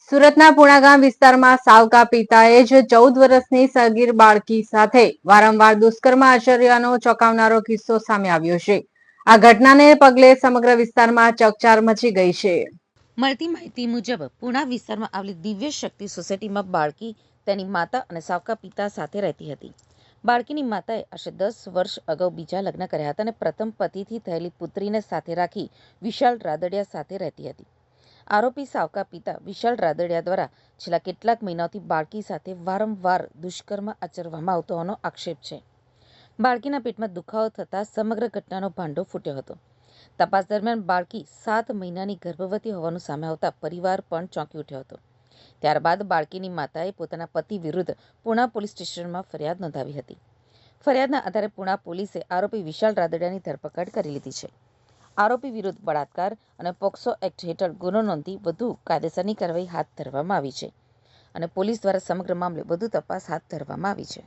સુરતના પુણાગામ વિસ્તારમાં સાવકા પિતાએ જ 14 વર્ષની સગીર બાળકી સાથે વારંવાર દુષ્કર્મ આચર્યાનો ચોંકાવનારો કિસ્સો સામે આવ્યો છે. આ ઘટનાને પગલે સમગ્ર વિસ્તારમાં ચકચાર મચી ગઈ છે. મળતી માહિતી મુજબ પુણા વિસ્તારમાં આવેલી દિવ્ય શક્તિ સોસાયટીમાં બાળકી તેની માતા અને સાવકા પિતા સાથે રહેતી હતી. બાળકીની માતાએ આશરે 10 વર્ષ અગાઉ બીજા લગ્ન કર્યા હતા અને પ્રથમ પતિથી થયેલી પુત્રીને સાથે રાખી વિશાલ રાદડિયા સાથે રહેતી હતી. આરોપી સાવકા પિતા વિશાલ રાદડિયા દ્વારા છેલ્લા કેટલાક મહિનાઓથી બાળકી સાથે વારંવાર દુષ્કર્મ આચરવામાં આવતો હોવાનો આક્ષેપ છે. બાળકીના પેટમાં દુખાવો થતાં સમગ્ર ઘટનાનો ભાંડો ફૂટ્યો હતો. તપાસ દરમિયાન બાળકી 7 મહિનાની ગર્ભવતી હોવાનું સામે આવતા પરિવાર પણ ચોંકી ઉઠ્યો હતો. ત્યારબાદ બાળકીની માતાએ પોતાના પતિ વિરુદ્ધ પુણા પોલીસ સ્ટેશનમાં ફરિયાદ નોંધાવી હતી. ફરિયાદના આધારે પુણા પોલીસે આરોપી વિશાલ રાદડિયાની ધરપકડ કરી લીધી છે. આરોપી વિરુદ્ધ બળાત્કાર અને પોક્સો એક્ટ હેઠળ ગુનો નોંધી વધુ કાયદેસરની કાર્યવાહી હાથ ધરવામાં આવી છે અને પોલીસ દ્વારા સમગ્ર મામલે વધુ તપાસ હાથ ધરવામાં આવી છે.